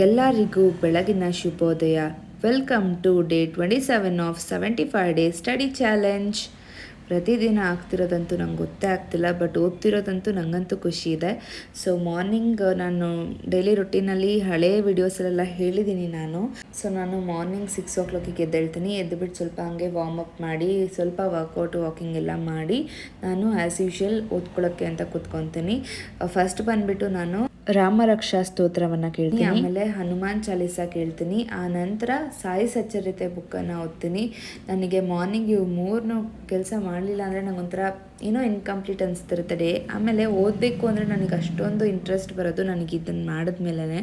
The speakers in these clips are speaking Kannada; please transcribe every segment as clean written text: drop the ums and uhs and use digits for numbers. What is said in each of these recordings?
ಎಲ್ಲರಿಗೂ ಬೆಳಗಿನ ಶುಭೋದಯ. Welcome to day 27 of 75 days study challenge. ಪ್ರತಿದಿನ ಆಗ್ತಿರೋದಂತೂ ನಂಗೆ ಗೊತ್ತೇ ಆಗ್ತಿಲ್ಲ, ಬಟ್ ಓದ್ತಿರೋದಂತೂ ನನಗಂತೂ ಖುಷಿ ಇದೆ. ಸೊ ಮಾರ್ನಿಂಗ್ ನಾನು ಡೈಲಿ ರೊಟೀನಲ್ಲಿ ಹಳೇ ವಿಡಿಯೋಸಲ್ಲೆಲ್ಲ ಹೇಳಿದ್ದೀನಿ ನಾನು. ಸೊ ನಾನು ಮಾರ್ನಿಂಗ್ 6 o'clock ಎದ್ದೇಳ್ತೀನಿ. ಎದ್ದುಬಿಟ್ಟು ಸ್ವಲ್ಪ ಹಂಗೆ ವಾರ್ಮ್ ಅಪ್ ಮಾಡಿ, ಸ್ವಲ್ಪ ವಾಕಿಂಗ್ ಎಲ್ಲ ಮಾಡಿ ನಾನು ಆ್ಯಸ್ ಯೂಶುವಲ್ ಓದ್ಕೊಳ್ಳೋಕ್ಕೆ ಅಂತ ಕೂತ್ಕೊತೀನಿ. ಫಸ್ಟ್ ಬಂದುಬಿಟ್ಟು ನಾನು ರಾಮರಕ್ಷಾ ಸ್ತೋತ್ರವನ್ನು ಕೇಳ್ತೀನಿ, ಆಮೇಲೆ ಹನುಮಾನ್ ಚಾಲೀಸ ಕೇಳ್ತೀನಿ, ಆ ನಂತರ ಸಾಯಿ ಸಚ್ಚರಿತೆ ಬುಕ್ಕನ್ನು ಓದ್ತೀನಿ. ನನಗೆ ಮಾರ್ನಿಂಗ್ ಇವು ಮೂರನ್ನೂ ಕೆಲಸ ಮಾಡಲಿಲ್ಲ ಅಂದರೆ ನನಗೊಂಥರ ಏನೋ ಇನ್ಕಂಪ್ಲೀಟ್ ಅನಿಸ್ತಿರುತ್ತೆ ಡೇ. ಆಮೇಲೆ ಓದಬೇಕು ಅಂದರೆ ನನಗೆ ಅಷ್ಟೊಂದು ಇಂಟ್ರೆಸ್ಟ್ ಬರೋದು ನನಗೆ ಇದನ್ನು ಮಾಡಿದ್ಮೇಲೆ.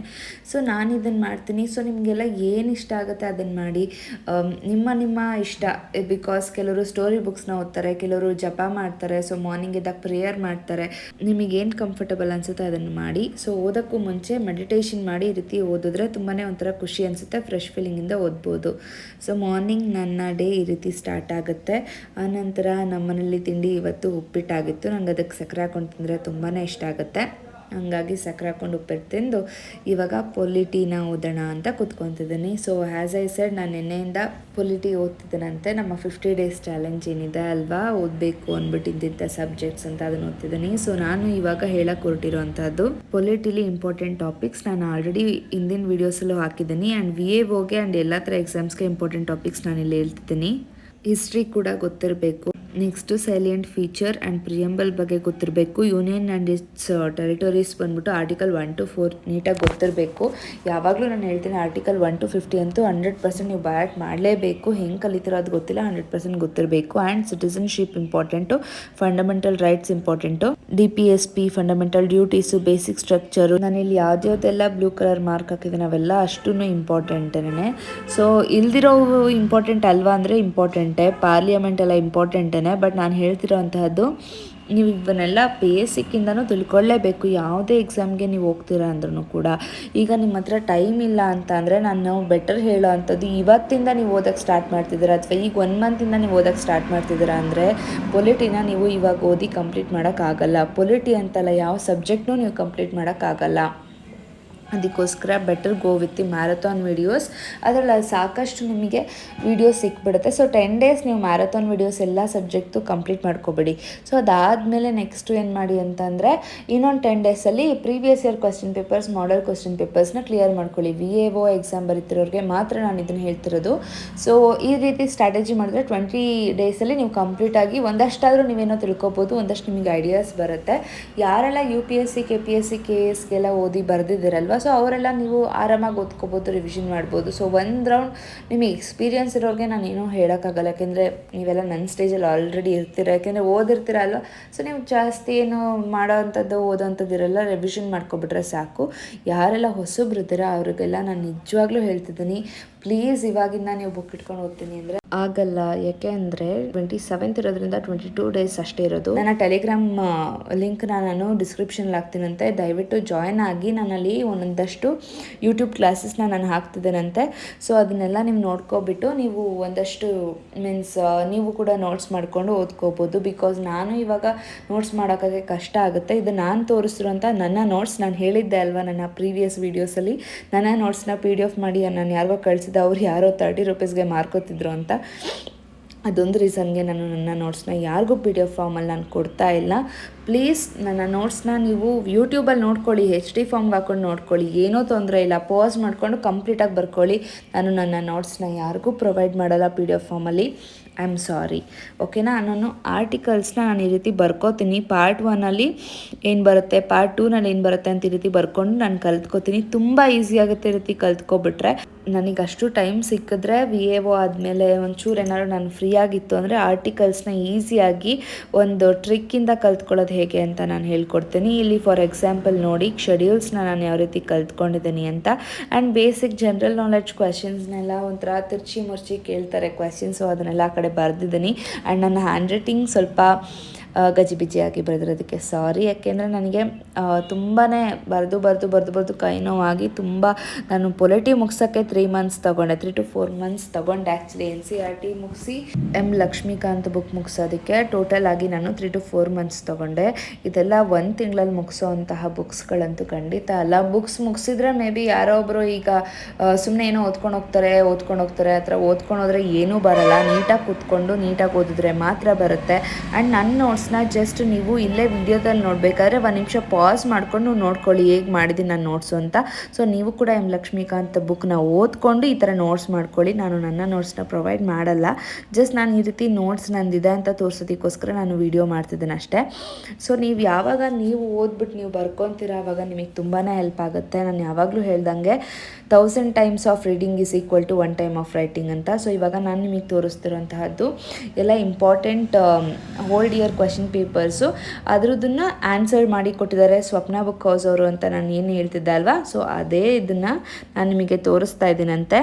ಸೊ ನಾನು ಇದನ್ನು ಮಾಡ್ತೀನಿ. ಸೊ ನಿಮಗೆಲ್ಲ ಏನು ಇಷ್ಟ ಆಗುತ್ತೆ ಅದನ್ನು ಮಾಡಿ, ನಿಮ್ಮ ಇಷ್ಟ. ಬಿಕಾಸ್ ಕೆಲವರು ಸ್ಟೋರಿ ಬುಕ್ಸ್ನ ಓದ್ತಾರೆ, ಕೆಲವರು ಜಪ ಮಾಡ್ತಾರೆ, ಸೊ ಮಾರ್ನಿಂಗ್ ಎದ್ದಾಗ ಪ್ರೇಯರ್ ಮಾಡ್ತಾರೆ. ನಿಮಗೇನು ಕಂಫರ್ಟಬಲ್ ಅನಿಸುತ್ತೆ ಅದನ್ನು ಮಾಡಿ. ಸೊ ಓದೋಕ್ಕೂ ಮುಂಚೆ ಮೆಡಿಟೇಷನ್ ಮಾಡಿ ಈ ರೀತಿ ಓದಿದ್ರೆ ತುಂಬಾ ಒಂಥರ ಖುಷಿ ಅನಿಸುತ್ತೆ, ಫ್ರೆಶ್ ಫೀಲಿಂಗಿಂದ ಓದ್ಬೋದು. ಸೊ ಮಾರ್ನಿಂಗ್ ನನ್ನ ಡೇ ಈ ರೀತಿ ಸ್ಟಾರ್ಟ್ ಆಗುತ್ತೆ. ಆನಂತರ ನಮ್ಮನೇಲಿ ತಿಂಡಿ ಇವತ್ತು ಉಪ್ಪಿಟ್ಟಾಗಿತ್ತು. ನಂಗೆ ಅದಕ್ಕೆ ಸಕ್ಕರೆ ಹಾಕೊಂಡು ತಿಂದರೆ ತುಂಬಾ ಇಷ್ಟ ಆಗುತ್ತೆ. ಹಂಗಾಗಿ ಸಕ್ಕರೆ ಹಾಕೊಂಡು ಉಪ್ಪಿಟ್ಟು ತಿಂದು ಇವಾಗ ಪೊಲಿಟಿನ ಓದೋಣ ಅಂತ ಕೂತ್ಕೊತಿದ್ದೀನಿ. ಸೊ ಆ್ಯಸ್ ಐ ಸೆಡ್, ನಾನು ನಿನ್ನೆಯಿಂದ ಪೊಲಿಟಿ ಓದ್ತಿದ್ದೇನಂತೆ. ನಮ್ಮ 50 ಡೇಸ್ ಚಾಲೆಂಜ್ ಏನಿದೆ ಅಲ್ವಾ, ಓದಬೇಕು ಅಂದ್ಬಿಟ್ಟು ಇಂತಿಂಥ ಸಬ್ಜೆಕ್ಟ್ಸ್ ಅಂತ ಅದನ್ನು ಓದ್ತಿದ್ದೀನಿ. ಸೊ ನಾನು ಇವಾಗ ಹೇಳಕ್ಕೆ ಹೊರಟಿರೋವಂಥದ್ದು ಪೊಲಿಟಿಲಿ ಇಂಪಾರ್ಟೆಂಟ್ ಟಾಪಿಕ್ಸ್. ನಾನು ಆಲ್ರೆಡಿ ಹಿಂದಿನ ವೀಡಿಯೋಸಲ್ಲೂ ಹಾಕಿದ್ದೀನಿ. ಆ್ಯಂಡ್ VAOಗೆ ಆ್ಯಂಡ್ ಎಲ್ಲ ಥರ ಎಕ್ಸಾಮ್ಸ್ಗೆ ಇಂಪಾರ್ಟೆಂಟ್ ಟಾಪಿಕ್ಸ್ ನಾನು ಇಲ್ಲಿ ಹೇಳ್ತಿದ್ದೀನಿ. ಹಿಸ್ಟ್ರಿ ಕೂಡ ಗೊತ್ತಿರಬೇಕು. Next silent feature and preamble ಬಗ್ಗೆ ಗೊತ್ತಿರಬೇಕು. ಯೂನಿಯನ್ ಆ್ಯಂಡ್ ಇಟ್ಸ್ ಟೆರಿಟರೀಸ್ ಬಂದ್ಬಿಟ್ಟು ಆರ್ಟಿಕಲ್ 1 to 4 ನೀಟಾಗಿ ಗೊತ್ತಿರಬೇಕು. ಯಾವಾಗಲೂ ನಾನು ಹೇಳ್ತೀನಿ, ಆರ್ಟಿಕಲ್ 1 to 50 ಅಂತೂ 100% ನೀವು ಬ್ಯಾಟ್ ಮಾಡಲೇಬೇಕು. ಹೆಂಗೆ ಕಲಿತಿರೋ ಅದು ಗೊತ್ತಿಲ್ಲ, 100% ಗೊತ್ತಿರಬೇಕು. And citizenship important, fundamental rights important, DPSP fundamental duties, basic structure. ನಾನಿಲ್ಲಿ ಯಾವುದ್ಯಾವುದೆಲ್ಲ ಬ್ಲೂ ಕಲರ್ ಮಾರ್ಕ್ ಹಾಕಿದ್ದೀನಿ ಅವೆಲ್ಲ ಅಷ್ಟೂ ಇಂಪಾರ್ಟೆಂಟೇ. ಸೊ ಇಲ್ದಿರೋ ಇಂಪಾರ್ಟೆಂಟ್ ಅಲ್ವಾ ಅಂದರೆ ಇಂಪಾರ್ಟೆಂಟೇ. ಪಾರ್ಲಿಮೆಂಟ್ ಎಲ್ಲ ಇಂಪಾರ್ಟೆಂಟೇ. ಬಟ್ ನಾನು ಹೇಳ್ತಿರೋ ಅಂತಹದ್ದು ನೀವು ಇವನ್ನೆಲ್ಲ ಬೇಸಿಕ್ಕಿಂದನೂ ತಿಳ್ಕೊಳ್ಳೇಬೇಕು. ಯಾವುದೇ ಎಕ್ಸಾಮ್ಗೆ ನೀವು ಹೋಗ್ತೀರಾ ಅಂದ್ರೂ ಕೂಡ. ಈಗ ನಿಮ್ಮ ಹತ್ರ ಟೈಮ್ ಇಲ್ಲ ಅಂತ ಅಂದರೆ ನಾನು ಬೆಟರ್ ಹೇಳೋ ಅಂಥದ್ದು, ಇವತ್ತಿಂದ ನೀವು ಓದೋಕ್ಕೆ ಸ್ಟಾರ್ಟ್ ಮಾಡ್ತಿದ್ದೀರಾ ಅಥವಾ ಈಗ 1 ಮಂತಿಂದ ನೀವು ಓದೋಕ್ಕೆ ಸ್ಟಾರ್ಟ್ ಮಾಡ್ತಿದ್ದೀರಾ ಅಂದರೆ ಪೊಲಿಟಿನ ನೀವು ಇವಾಗ ಓದಿ ಕಂಪ್ಲೀಟ್ ಮಾಡೋಕ್ಕಾಗಲ್ಲ. ಪೊಲಿಟಿ ಅಂತಲ್ಲ, ಯಾವ ಸಬ್ಜೆಕ್ಟ್ನೂ ನೀವು ಕಂಪ್ಲೀಟ್ ಮಾಡೋಕ್ಕಾಗಲ್ಲ. ಅದಕ್ಕೋಸ್ಕರ better go with the marathon videos. ಅದರಲ್ಲಿ ಸಾಕಷ್ಟು ನಿಮಗೆ ವೀಡಿಯೋಸ್ ಸಿಕ್ಬಿಡುತ್ತೆ. ಸೊ 10 days ನೀವು ಮ್ಯಾರಥಾನ್ ವೀಡಿಯೋಸ್ ಎಲ್ಲ ಸಬ್ಜೆಕ್ಟು ಕಂಪ್ಲೀಟ್ ಮಾಡ್ಕೊಬೇಡಿ. ಸೊ ಅದಾದಮೇಲೆ ನೆಕ್ಸ್ಟು ಏನು ಮಾಡಿ ಅಂತಂದರೆ, ಇನ್ನೊಂದು 10 daysಲ್ಲಿ previous year question papers, model question ಪೇಪರ್ಸ್ನ ಕ್ಲಿಯರ್ ಮಾಡ್ಕೊಳ್ಳಿ. VAO ಎಕ್ಸಾಮ್ ಬರೀತಿರೋರಿಗೆ ಮಾತ್ರ ನಾನು ಇದನ್ನು ಹೇಳ್ತಿರೋದು. ಸೊ ಈ ರೀತಿ ಸ್ಟ್ರಾಟಜಿ ಮಾಡಿದ್ರೆ 20 daysಲ್ಲಿ ನೀವು ಕಂಪ್ಲೀಟಾಗಿ ಒಂದಷ್ಟಾದರೂ ನೀವೇನೋ ತಿಳ್ಕೊಬೋದು, ಒಂದಷ್ಟು ನಿಮಗೆ ಐಡಿಯಾಸ್ ಬರುತ್ತೆ. ಯಾರೆಲ್ಲ UPSC KPSC KSಗೆಲ್ಲ ಓದಿ ಬರೆದಿದ್ದೀರಲ್ವ, ಸೊ ಅವರೆಲ್ಲ ನೀವು ಆರಾಮಾಗಿ ಓದ್ಕೋಬೋದು, ರಿವಿಷನ್ ಮಾಡ್ಬೋದು. ಸೊ 1 ರೌಂಡ್ ನಿಮಗೆ ಎಕ್ಸ್ಪೀರಿಯನ್ಸ್ ಇರೋರಿಗೆ ನಾನು ಏನೂ ಹೇಳೋಕ್ಕಾಗಲ್ಲ, ಯಾಕೆಂದರೆ ನೀವೆಲ್ಲ ನನ್ನ ಸ್ಟೇಜಲ್ಲಿ ಆಲ್ರೆಡಿ ಇರ್ತೀರ, ಯಾಕೆಂದರೆ ಓದಿರ್ತೀರ ಅಲ್ವ. ಸೊ ನೀವು ಜಾಸ್ತಿ ಏನು ಮಾಡೋ ಅಂಥದ್ದು ಓದೋವಂಥದ್ದು ಇರಲ್ಲ, ರಿವಿಷನ್ ಮಾಡ್ಕೊಬಿಟ್ರೆ ಸಾಕು. ಯಾರೆಲ್ಲ ಹೊಸಬ್ರಿದ್ದೀರ ಅವ್ರಿಗೆಲ್ಲ ನಾನು ನಿಜವಾಗ್ಲೂ ಹೇಳ್ತಿದ್ದೀನಿ, ಪ್ಲೀಸ್ ಇವಾಗಿಂದ ನೀವು ಬುಕ್ ಇಟ್ಕೊಂಡು ಓದ್ತೀನಿ ಅಂದರೆ ಆಗಲ್ಲ. ಯಾಕೆ ಅಂದರೆ 27th ಇರೋದ್ರಿಂದ 22 days ಅಷ್ಟೇ ಇರೋದು. ನನ್ನ ಟೆಲಿಗ್ರಾಮ್ ಲಿಂಕ್ನ ನಾನು ಡಿಸ್ಕ್ರಿಪ್ಷನ್ಲಿ ಹಾಕ್ತೀನಂತೆ, ದಯವಿಟ್ಟು ಜಾಯ್ನ್ ಆಗಿ. ನಾನಲ್ಲಿ ಒಂದಷ್ಟು ಯೂಟ್ಯೂಬ್ ಕ್ಲಾಸಸ್ನ ನಾನು ಹಾಕ್ತಿದ್ದೇನಂತೆ. ಸೊ ಅದನ್ನೆಲ್ಲ ನೀವು ನೋಡ್ಕೊಬಿಟ್ಟು ನೀವು ಒಂದಷ್ಟು ನೀವು ಕೂಡ ನೋಟ್ಸ್ ಮಾಡ್ಕೊಂಡು ಓದ್ಕೋಬೋದು. ಬಿಕಾಸ್ ನಾನು ಇವಾಗ ನೋಟ್ಸ್ ಮಾಡೋಕ್ಕಾಗೆ ಕಷ್ಟ ಆಗುತ್ತೆ. ಇದು ನಾನು ತೋರಿಸಿರೋಂಥ ನನ್ನ ನೋಟ್ಸ್. ನಾನು ಹೇಳಿದ್ದೆ ಅಲ್ವಾ ನನ್ನ ಪ್ರೀವಿಯಸ್ ವೀಡಿಯೋಸಲ್ಲಿ, ನನ್ನ ನೋಟ್ಸ್ನ PDF ಮಾಡಿ ನಾನು ಯಾರಿಗೋ ಕಳಿಸಿದ್ದೆ. ಅವ್ರು ಯಾರೋ 30 rupeesಗೆ ಮಾರ್ಕೋತಿದ್ರು ಅಂತ. ಅದೊಂದು ರೀಸನ್ಗೆ ನಾನು ನನ್ನ ನೋಟ್ಸ್ನ ಯಾರಿಗೂ PDF ಫಾರ್ಮಲ್ಲಿ ನಾನು ಕೊಡ್ತಾ ಇಲ್ಲ. ಪ್ಲೀಸ್ ನನ್ನ ನೋಟ್ಸ್ನ ನೀವು ಯೂಟ್ಯೂಬಲ್ಲಿ ನೋಡ್ಕೊಳ್ಳಿ, HD ಫಾರ್ಮ್ಗೆ ಹಾಕೊಂಡು ನೋಡ್ಕೊಳ್ಳಿ, ಏನೂ ತೊಂದರೆ ಇಲ್ಲ. ಪಾಸ್ ಮಾಡಿಕೊಂಡು ಕಂಪ್ಲೀಟಾಗಿ ಬರ್ಕೊಳ್ಳಿ. ನಾನು ನನ್ನ ನೋಟ್ಸ್ನ ಯಾರಿಗೂ ಪ್ರೊವೈಡ್ ಮಾಡಲ್ಲ PDF ಫಾರ್ಮಲ್ಲಿ. ಐ ಆಮ್ ಸಾರಿ, ಓಕೆನಾ. ನಾನು ಆರ್ಟಿಕಲ್ಸ್ನ ನಾನು ಈ ರೀತಿ ಬರ್ಕೋತೀನಿ. ಪಾರ್ಟ್ 1ಅಲ್ಲಿ ಏನು ಬರುತ್ತೆ, ಪಾರ್ಟ್ 2ನಲ್ಲಿ ಏನು ಬರುತ್ತೆ ಅಂತ ಈ ರೀತಿ ಬರ್ಕೊಂಡು ನಾನು ಕಲ್ತ್ಕೋತೀನಿ. ತುಂಬ ಈಸಿ ಆಗುತ್ತೆ ಈ ರೀತಿ ಕಲ್ತ್ಕೊಬಿಟ್ರೆ. ನನಗೆ ಅಷ್ಟು ಟೈಮ್ ಸಿಕ್ಕಿದ್ರೆ VAO ಆದಮೇಲೆ ಒಂಚೂರು ಏನಾದ್ರು ನಾನು ಫ್ರೀ ಆಗಿತ್ತು ಅಂದರೆ ಆರ್ಟಿಕಲ್ಸ್ನ ಈಸಿಯಾಗಿ ಒಂದು ಟ್ರಿಕ್ಕಿಂದ ಕಲ್ತ್ಕೊಳ್ಳೋದು ಹೇಗೆ ಅಂತ ನಾನು ಹೇಳ್ಕೊಡ್ತೀನಿ. ಇಲ್ಲಿ ಫಾರ್ ಎಕ್ಸಾಂಪಲ್ ನೋಡಿ, ಶೆಡ್ಯೂಲ್ಸ್ನ ನಾನು ಯಾವ ರೀತಿ ಕಲ್ತ್ಕೊಂಡಿದ್ದೀನಿ ಅಂತ. ಆ್ಯಂಡ್ ಬೇಸಿಕ್ ಜನರಲ್ ನಾಲೆಡ್ಜ್ ಕ್ವೆಶನ್ಸ್ನೆಲ್ಲ ಒಂಥರ ತಿರ್ಚಿ ಮುರ್ಚಿ ಕೇಳ್ತಾರೆ ಕ್ವೆಶನ್ಸು, ಅದನ್ನೆಲ್ಲ ಆ ಕಡೆ ಬರೆದಿದ್ದೀನಿ. ಆ್ಯಂಡ್ ನನ್ನ ಹ್ಯಾಂಡ್ ರೈಟಿಂಗ್ ಸ್ವಲ್ಪ ಗಜಿಬಿಜಿಯಾಗಿ ಬರೆದಿರೋದಕ್ಕೆ ಸಾರಿ. ಯಾಕೆಂದರೆ ನನಗೆ ತುಂಬಾ ಬರೆದು ಕೈ ನೋವಾಗಿ ನಾನು ಪೊಲಿಟಿ ಮುಗಿಸೋಕ್ಕೆ 3 ಮಂತ್ಸ್ ತೊಗೊಂಡೆ, 3 to 4 ಮಂತ್ಸ್ ತೊಗೊಂಡೆ ಆ್ಯಕ್ಚುಲಿ. NCERT ಮುಗಿಸಿ ಲಕ್ಷ್ಮೀಕಾಂತ್ ಬುಕ್ ಮುಗಿಸೋದಕ್ಕೆ ಟೋಟಲ್ ಆಗಿ ನಾನು 3 to 4 ಮಂತ್ಸ್ ತೊಗೊಂಡೆ. ಇದೆಲ್ಲ 1 ತಿಂಗಳಲ್ಲಿ ಮುಗಿಸೋ ಅಂತಹ ಬುಕ್ಸ್ಗಳಂತೂ ಖಂಡಿತ ಅಲ್ಲ. ಬುಕ್ಸ್ ಮುಗಿಸಿದ್ರೆ ಮೇ ಬಿ ಯಾರೋ ಒಬ್ಬರು ಈಗ ಸುಮ್ಮನೆ ಏನೋ ಓದ್ಕೊಂಡು ಹೋಗ್ತಾರೆ ಆ ಥರ ಓದ್ಕೊಂಡು ಹೋದರೆ ಏನೂ ಬರಲ್ಲ. ನೀಟಾಗಿ ಕೂತ್ಕೊಂಡು ನೀಟಾಗಿ ಓದಿದ್ರೆ ಮಾತ್ರ ಬರುತ್ತೆ. ಆ್ಯಂಡ್ ನನ್ನ ನೋಟ್ಸ್ನ ಜಸ್ಟ್ ನೀವು ಇಲ್ಲೇ ವಿಡಿಯೋದಲ್ಲಿ ನೋಡಬೇಕಾದ್ರೆ 1 ನಿಮಿಷ ಪಾಸ್ ಮಾಡಿಕೊಂಡು ನೋಡ್ಕೊಳ್ಳಿ ಹೇಗೆ ಮಾಡಿದ್ದೀನಿ ನಾನು ನೋಟ್ಸು ಅಂತ. ಸೊ ನೀವು ಕೂಡ ಲಕ್ಷ್ಮೀಕಾಂತ್ ಬುಕ್ನ ಓದ್ಕೊಂಡು ಈ ಥರ ನೋಟ್ಸ್ ಮಾಡ್ಕೊಳ್ಳಿ. ನಾನು ನನ್ನ ನೋಟ್ಸ್ನ ಪ್ರೊವೈಡ್ ಮಾಡಲ್ಲ, ಜಸ್ಟ್ ನಾನು ಈ ರೀತಿ ನೋಟ್ಸ್ ನಂದಿದೆ ಅಂತ ತೋರಿಸೋದಕ್ಕೋಸ್ಕರ ನಾನು ವಿಡಿಯೋ ಮಾಡ್ತಿದ್ದೀನಿ ಅಷ್ಟೇ. ಸೊ ಯಾವಾಗ ನೀವು ಓದ್ಬಿಟ್ಟು ನೀವು ಬರ್ಕೊತೀರ ಆವಾಗ ನಿಮಗೆ ತುಂಬಾ ಹೆಲ್ಪ್ ಆಗುತ್ತೆ. ನಾನು ಯಾವಾಗಲೂ ಹೇಳ್ದಂಗೆ 1000 times of reading is equal to 1 time of writing ಅಂತ. ಸೊ ಇವಾಗ ನಾನು ನಿಮಗೆ ತೋರಿಸ್ತಿರೋಂತಹದ್ದು ಎಲ್ಲ important old year question papers, ಅದ್ರದ್ದನ್ನು ಆನ್ಸರ್ ಮಾಡಿ ಕೊಟ್ಟಿದ್ದಾರೆ ಸ್ವಪ್ನ ಬುಕ್ ಹೌಸ್ ಅವರು ಅಂತ ನಾನು ಏನು ಹೇಳ್ತಿದ್ದೆ ಅಲ್ವಾ. ಸೊ ಅದೇ ಇದನ್ನು ನಾನು ನಿಮಗೆ ತೋರಿಸ್ತಾ ಇದ್ದೀನಂತೆ.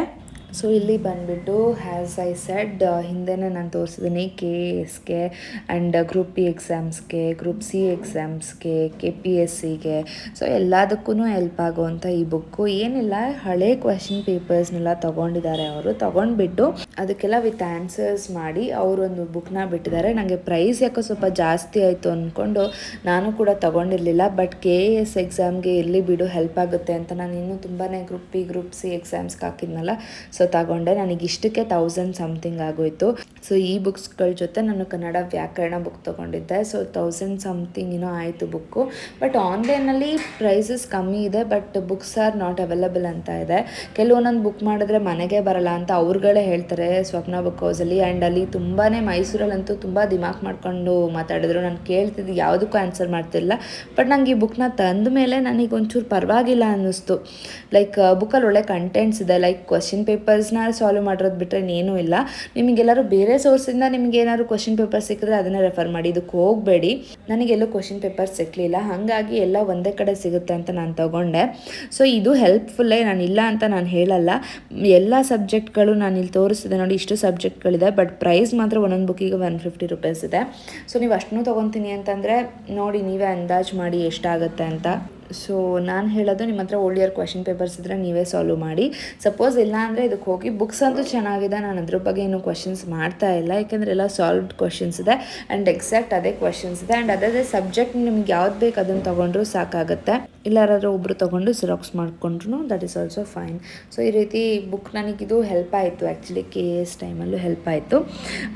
ಸೊ ಇಲ್ಲಿ ಬಂದುಬಿಟ್ಟು ಹ್ಯಾಸ್ ಐ ಸೆಡ್ ಹಿಂದೆನೇ ನಾನು ತೋರಿಸಿದ್ದೀನಿ KSಗೆ ಆ್ಯಂಡ್ ಗ್ರೂಪ್ P ಎಕ್ಸಾಮ್ಸ್ಗೆ, ಗ್ರೂಪ್ C ಎಕ್ಸಾಮ್ಸ್ಗೆ, KPSCಗೆ. ಸೊ ಎಲ್ಲದಕ್ಕೂ ಹೆಲ್ಪ್ ಆಗುವಂಥ ಈ ಬುಕ್ಕು. ಏನಿಲ್ಲ, ಹಳೆ ಕ್ವೆಶನ್ ಪೇಪರ್ಸ್ನೆಲ್ಲ ತೊಗೊಂಡಿದ್ದಾರೆ ಅವರು. ತೊಗೊಂಡ್ಬಿಟ್ಟು ಅದಕ್ಕೆಲ್ಲ ವಿತ್ ಆನ್ಸರ್ಸ್ ಮಾಡಿ ಅವರೊಂದು ಬುಕ್ನ ಬಿಟ್ಟಿದ್ದಾರೆ. ನನಗೆ ಪ್ರೈಸ್ ಯಾಕೋ ಸ್ವಲ್ಪ ಜಾಸ್ತಿ ಆಯಿತು ಅಂದ್ಕೊಂಡು ನಾನು ಕೂಡ ತೊಗೊಂಡಿರಲಿಲ್ಲ. ಬಟ್ KS ಎಕ್ಸಾಮ್ಗೆ ಎಲ್ಲಿ ಬಿಡು ಹೆಲ್ಪ್ ಆಗುತ್ತೆ ಅಂತ ನಾನು ಇನ್ನೂ ತುಂಬಾ ಗ್ರೂಪ್ P ಗ್ರೂಪ್ C ಎಕ್ಸಾಮ್ಸ್ಗೆ ಹಾಕಿದ್ನಲ್ಲ, ಸೊ ತಗೊಂಡೆ. ನನಗೆ ಇಷ್ಟಕ್ಕೆ 1000 ಸಮಥಿಂಗ್ ಆಗೋಯಿತು. ಸೊ ಈ ಬುಕ್ಸ್ಗಳ ಜೊತೆ ನಾನು ಕನ್ನಡ ವ್ಯಾಕರಣ ಬುಕ್ ತೊಗೊಂಡಿದ್ದೆ. ಸೊ 1000 ಸಮಥಿಂಗ್ ಏನೋ ಆಯಿತು ಬುಕ್ಕು. ಬಟ್ ಆನ್ಲೈನಲ್ಲಿ ಪ್ರೈಸಸ್ ಕಮ್ಮಿ ಇದೆ, but books are not available ಅಂತ ಇದೆ. ಕೆಲವೊಂದೊಂದು ಬುಕ್ ಮಾಡಿದ್ರೆ ಮನೆಗೆ ಬರಲ್ಲ ಅಂತ ಅವ್ರುಗಳೇ ಹೇಳ್ತಾರೆ ಸ್ವಪ್ನ ಬುಕ್ ಹೌಸಲ್ಲಿ. ಆ್ಯಂಡ್ ಅಲ್ಲಿ ತುಂಬಾ ಮೈಸೂರಲ್ಲಂತೂ ತುಂಬ ದಿಮಾಕ್ ಮಾಡ್ಕೊಂಡು ಮಾತಾಡಿದ್ರು. ನಾನು ಕೇಳ್ತಿದ್ದು ಯಾವುದಕ್ಕೂ ಆನ್ಸರ್ ಮಾಡ್ತಿಲ್ಲ. ಬಟ್ ನಂಗೆ ಈ ಬುಕ್ನ ತಂದ ಮೇಲೆ ನನಗೆ ಒಂಚೂರು ಪರವಾಗಿಲ್ಲ ಅನ್ನಿಸ್ತು. ಲೈಕ್ ಬುಕ್ಕಲ್ಲಿ ಒಳ್ಳೆ ಕಂಟೆಂಟ್ಸ್ ಇದೆ. ಲೈಕ್ ಕ್ವಶನ್ ಪೇಪರ್ಸ್ನ ಸಾಲ್ವ್ ಮಾಡಿರೋದು ಬಿಟ್ಟರೆ ಏನೂ ಇಲ್ಲ. ನಿಮಗೆಲ್ಲರೂ ಬೇರೆ ಸೋರ್ಸಿಂದ ನಿಮ್ಗೆ ಏನಾದ್ರು ಕ್ವಶನ್ ಪೇಪರ್ ಸಿಕ್ಕಿದ್ರೆ ಅದನ್ನೇ ರೆಫರ್ ಮಾಡಿ, ಇದಕ್ಕೆ ಹೋಗಬೇಡಿ. ನನಗೆಲ್ಲೂ ಕ್ವಶನ್ ಪೇಪರ್ ಸಿಕ್ಕಲಿಲ್ಲ, ಹಾಗಾಗಿ ಎಲ್ಲ ಒಂದೇ ಕಡೆ ಸಿಗುತ್ತೆ ಅಂತ ನಾನು ತೊಗೊಂಡೆ. ಸೊ ಇದು ಹೆಲ್ಪ್ಫುಲ್ಲೇ, ನಾನು ಇಲ್ಲ ಅಂತ ನಾನು ಹೇಳಲ್ಲ. ಎಲ್ಲ ಸಬ್ಜೆಕ್ಟ್ಗಳು ನಾನು ಇಲ್ಲಿ ತೋರಿಸಿದೆ ನೋಡಿ, ಇಷ್ಟು ಸಬ್ಜೆಕ್ಟ್ಗಳಿದೆ. ಬಟ್ ಪ್ರೈಸ್ ಮಾತ್ರ ಒಂದೊಂದು ಬುಕ್ಕಿಗೆ 150 ರೂಪೀಸ್ ಇದೆ. ಸೊ ನೀವು ಅಷ್ಟನ್ನೂ ತೊಗೊತೀನಿ ಅಂತಂದರೆ ನೋಡಿ, ನೀವೇ ಅಂದಾಜು ಮಾಡಿ ಎಷ್ಟಾಗುತ್ತೆ ಅಂತ. ಸೊ ನಾನು ಹೇಳೋದು, ನಿಮ್ಮ ಹತ್ರ ಓಲ್ಡ್ ಇಯರ್ ಕ್ವೆಶನ್ ಪೇಪರ್ಸ್ ಇದ್ದರೆ ನೀವೇ ಸಾಲ್ವ್ ಮಾಡಿ. ಸಪೋಸ್ ಇಲ್ಲ ಅಂದರೆ ಇದಕ್ಕೆ ಹೋಗಿ. ಬುಕ್ಸ್ ಅಂತೂ ಚೆನ್ನಾಗಿದೆ, ನಾನು ಅದ್ರ ಬಗ್ಗೆ ಏನು ಕ್ವೆಶನ್ಸ್ ಮಾಡ್ತಾ ಇಲ್ಲ, ಯಾಕೆಂದರೆ ಎಲ್ಲ ಸಾಲ್ವ್ಡ್ ಕ್ವೆಶನ್ಸ್ ಇದೆ ಆ್ಯಂಡ್ ಎಕ್ಸಾಕ್ಟ್ ಅದೇ ಕ್ವೆಶನ್ಸ್ ಇದೆ. ಆ್ಯಂಡ್ ಅದೇ ಸಬ್ಜೆಕ್ಟ್ ನಿಮ್ಗೆ ಯಾವ್ದು ಬೇಕು ಅದನ್ನು ತೊಗೊಂಡ್ರು ಸಾಕಾಗುತ್ತೆ. ಇಲ್ಲ ಯಾರಾದರೂ ಒಬ್ಬರು ತೊಗೊಂಡು ಸಿರಾಕ್ಸ್ ಮಾಡಿಕೊಂಡ್ರು that is also fine. So ಈ ರೀತಿ ಬುಕ್ ನನಗಿದು ಹೆಲ್ಪ್ ಆಯಿತು. ಆ್ಯಕ್ಚುಲಿ KS ಟೈಮಲ್ಲೂ ಹೆಲ್ಪ್ ಆಯಿತು.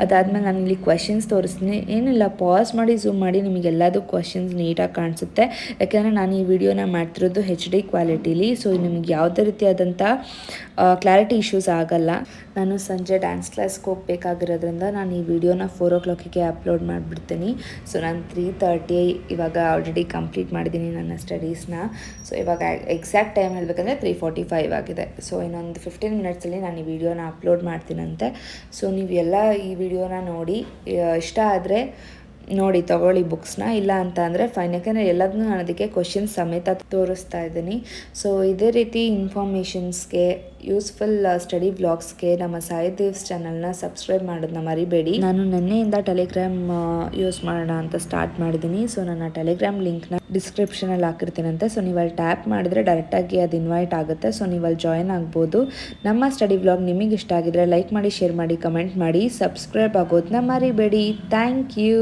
ಅದಾದಮೇಲೆ ನಾನು ಇಲ್ಲಿ ಕ್ವೆಶನ್ಸ್ ತೋರಿಸ್ತೀನಿ. ಏನಿಲ್ಲ, ಪಾಸ್ ಮಾಡಿ ಝೂಮ್ ಮಾಡಿ ನಿಮಗೆಲ್ಲದು ಕ್ವೆಶನ್ಸ್ ನೀಟಾಗಿ ಕಾಣಿಸುತ್ತೆ. ಯಾಕೆಂದರೆ ನಾನು ಈ ವಿಡಿಯೋನ ಮಾಡ್ತಿರೋದು HD ಕ್ವಾಲಿಟಿಲಿ. ಸೊ ನಿಮಗೆ ಯಾವುದೇ ರೀತಿಯಾದಂಥ ಕ್ಲಾರಿಟಿ ಇಶ್ಯೂಸ್ ಆಗಲ್ಲ. ನಾನು ಸಂಜೆ ಡ್ಯಾನ್ಸ್ ಕ್ಲಾಸ್ಗೆ ಹೋಗಬೇಕಾಗಿರೋದ್ರಿಂದ ನಾನು ಈ ವಿಡಿಯೋನ 4 o'clockಗೆ ಅಪ್ಲೋಡ್ ಮಾಡಿಬಿಡ್ತೀನಿ. ಸೊ ನಾನು 3:30 ಇವಾಗ ಆಲ್ರೆಡಿ ಕಂಪ್ಲೀಟ್ ಮಾಡಿದ್ದೀನಿ ನನ್ನ ಸ್ಟಡೀಸ್ನ. ಸೊ ಇವಾಗ ಎಕ್ಸಾಕ್ಟ್ ಟೈಮ್ ಹೇಳಬೇಕಂದ್ರೆ 3:45 ಆಗಿದೆ. ಸೊ ಇನ್ನೊಂದು 15 ಮಿನಿಟ್ಸಲ್ಲಿ ನಾನು ಈ ವಿಡಿಯೋನ ಅಪ್ಲೋಡ್ ಮಾಡ್ತೀನಂತೆ. ಸೊ ನೀವು ಎಲ್ಲ ಈ ವಿಡಿಯೋನ ನೋಡಿ, ಇಷ್ಟ ಆದರೆ ನೋಡಿ ತೊಗೊಳ್ಳಿ ಬುಕ್ಸ್ನ. ಇಲ್ಲ ಅಂತ ಅಂದರೆ ಫೈನ್, ಯಾಕೆಂದರೆ ಎಲ್ಲದನ್ನೂ ನಾನು ಅದಕ್ಕೆ ಕ್ವಶನ್ಸ್ ಸಮೇತ ತೋರಿಸ್ತಾ ಇದ್ದೀನಿ. ಸೊ ಇದೇ ರೀತಿ ಇನ್ಫಾರ್ಮೇಷನ್ಸ್ಗೆ, ಯೂಸ್ಫುಲ್ ಸ್ಟಡಿ ಬ್ಲಾಗ್ಸ್ಗೆ ನಮ್ಮ ಸಾಯಿ ದೇವ್ಸ್ ಚಾನಲ್ನ ಸಬ್ಸ್ಕ್ರೈಬ್ ಮಾಡೋದನ್ನ ಮರಿಬೇಡಿ. ನಾನು ನಿನ್ನೆಯಿಂದ ಟೆಲಿಗ್ರಾಮ್ ಯೂಸ್ ಮಾಡೋಣ ಅಂತ ಸ್ಟಾರ್ಟ್ ಮಾಡಿದ್ದೀನಿ. ಸೊ ನನ್ನ ಟೆಲಿಗ್ರಾಮ್ ಲಿಂಕ್ನ ಡಿಸ್ಕ್ರಿಪ್ಷನಲ್ಲಿ ಹಾಕಿರ್ತೀನಂತೆ. ಸೊ ನೀವು ಅಲ್ಲಿ ಟ್ಯಾಪ್ ಮಾಡಿದ್ರೆ ಡೈರೆಕ್ಟಾಗಿ ಅದು ಇನ್ವೈಟ್ ಆಗುತ್ತೆ. ಸೊ ನೀವು ಅಲ್ಲಿ ಜಾಯ್ನ್ ಆಗ್ಬೋದು. ನಮ್ಮ ಸ್ಟಡಿ ಬ್ಲಾಗ್ ನಿಮಗೆ ಇಷ್ಟ ಆಗಿದ್ರೆ ಲೈಕ್ ಮಾಡಿ, ಶೇರ್ ಮಾಡಿ, ಕಮೆಂಟ್ ಮಾಡಿ, ಸಬ್ಸ್ಕ್ರೈಬ್ ಆಗೋದನ್ನ ಮರಿಬೇಡಿ. Thank you.